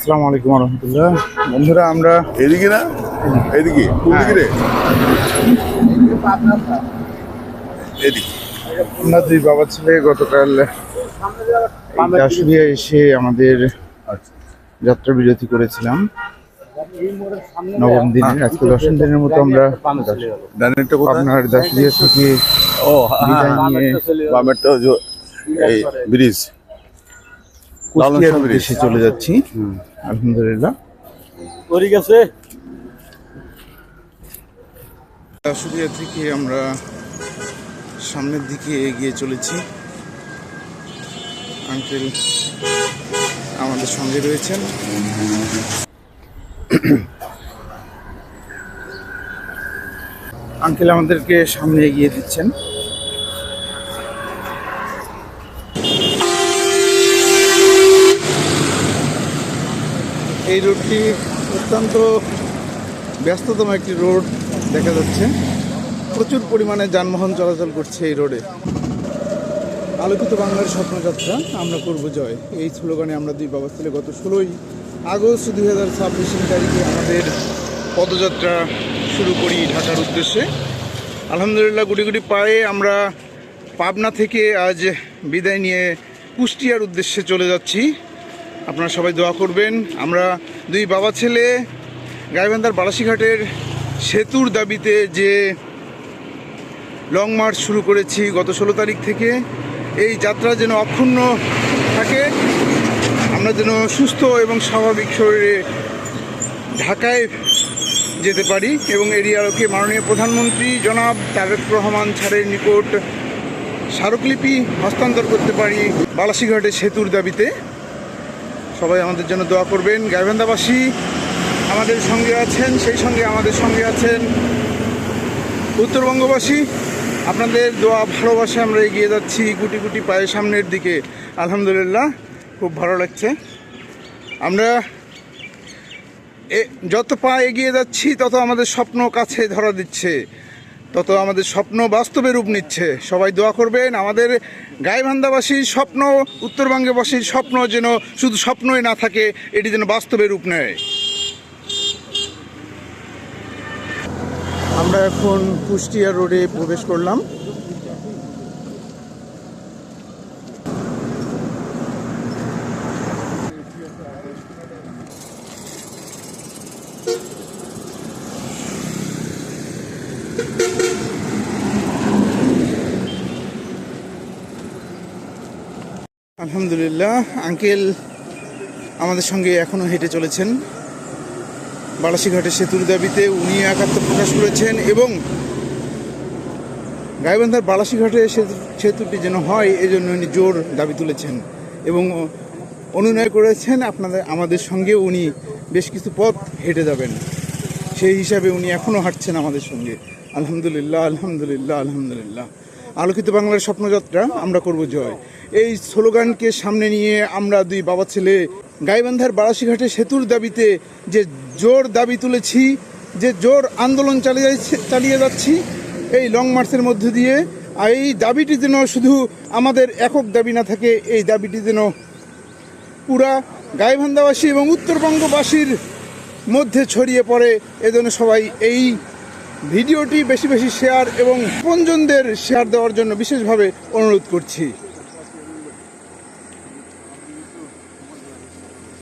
আসসালামু আলাইকুম রহমতুল্লাহ। বন্ধুরা, আমরা এদিকে না এদিকে কোনদিকে রে এদিকে আমরা দুই বাবা ছেলে গতকাল দাসুরিয়া এসে আমাদের যাত্রা বিরতি করেছিলাম নবম দিনের। আজকে দশম দিনের মতো আমরা ডানেরটা কোথায়? আপনার দাসুরিয়া থেকে ও বিদায় নিয়ে বামেরটা এই ব্রিজ কুষ্টিয়ার উদ্দেশ্যে চলে যাচ্ছি। আলহামদুলিল্লাহ, দাসুরিয়া থেকে আমরা সামনের দিকে এগিয়ে চলেছি। আঙ্কেল আমাদের সঙ্গে রয়েছেন। আঙ্কেল আমাদেরকে সামনে এগিয়ে দিচ্ছেন। এই রোডটি অত্যন্ত ব্যস্ততম একটি রোড দেখা যাচ্ছে। প্রচুর পরিমাণে যানবাহন চলাচল করছে এই রোডে। আলোকিত বাংলার স্বপ্নযাত্রা, আমরা করব জয়, এই স্লোগানে আমরা দুই বাবা ছেলে গত 16ই আগস্ট 2026 তারিখে আমাদের পদযাত্রা শুরু করি ঢাকার উদ্দেশ্যে। আলহামদুলিল্লাহ, গুটি গুটি পায়ে আমরা পাবনা থেকে আজ বিদায় নিয়ে কুষ্টিয়ার উদ্দেশ্যে চলে যাচ্ছি। আপনারা সবাই দোয়া করবেন। আমরা দুই বাবা ছেলে গাইবান্ধার বালাসীঘাটের সেতুর দাবিতে যে লং মার্চ শুরু করেছি গত 16 তারিখ থেকে, এই যাত্রা যেন অক্ষুণ্ণ থাকে, আমরা যেন সুস্থ এবং স্বাভাবিক শরীরে ঢাকায় যেতে পারি এবং এরই আলোকে মাননীয় প্রধানমন্ত্রী জনাব তারেক রহমান স্যারের নিকট স্মারকলিপি হস্তান্তর করতে পারি বালাসীঘাটের সেতুর দাবিতে। সবাই আমাদের জন্য দোয়া করবেন। গাইবান্ধাবাসী আমাদের সঙ্গে আছেন, সেই সঙ্গে আমাদের সঙ্গে আছেন উত্তরবঙ্গবাসী। আপনাদের দোয়া ভালোবাসা আমরা এগিয়ে যাচ্ছি গুটি গুটি পায়ে সামনের দিকে। আলহামদুলিল্লাহ, খুব ভালো লাগছে। আমরা যত পা এগিয়ে যাচ্ছি তত আমাদের স্বপ্ন কাছে ধরা দিচ্ছে, তত আমাদের স্বপ্ন বাস্তবে রূপ নিচ্ছে। সবাই দোয়া করবেন। আমাদের গাইবান্ধাবাসীর স্বপ্ন, উত্তরবঙ্গবাসীর স্বপ্ন যেন শুধু স্বপ্নই না থাকে, এটি যেন বাস্তবে রূপ নেয়। আমরা এখন কুষ্টিয়া রোডে প্রবেশ করলাম। আলহামদুলিল্লাহ, আঙ্কেল আমাদের সঙ্গে এখনও হেঁটে চলেছেন বালাসীঘাটের সেতুর দাবিতে। উনি একাত্ম প্রকাশ করেছেন এবং গাইবান্ধার বালাসীঘাটের সেতুটি যেন হয় এজন্য উনি জোর দাবি তুলেছেন এবং অনুনয় করেছেন আমাদের সঙ্গে উনি বেশ কিছু পথ হেঁটে যাবেন। সেই হিসাবে উনি এখনও হাঁটছেন আমাদের সঙ্গে। আলহামদুলিল্লাহ, আলহামদুলিল্লাহ, আলহামদুলিল্লাহ। আলোকিত বাংলার স্বপ্নযাত্রা, আমরা করব জয়, এই স্লোগানকে সামনে নিয়ে আমরা দুই বাবা ছেলে গাইবান্ধার বালাসীঘাটের সেতুর দাবিতে যে জোর দাবি তুলেছি, যে জোর আন্দোলন চালিয়ে যাচ্ছি এই লং মার্চের মধ্য দিয়ে। আর এই দাবিটি যেন শুধু আমাদের একক দাবি না থাকে, এই দাবিটি যেন পুরা গাইবান্ধাবাসী এবং উত্তরবঙ্গবাসীর মধ্যে ছড়িয়ে পড়ে। এজন্য সবাই এই ভিডিওটি বেশি বেশি শেয়ার এবং আপনজনদের শেয়ার দেওয়ার জন্য বিশেষভাবে অনুরোধ করছি।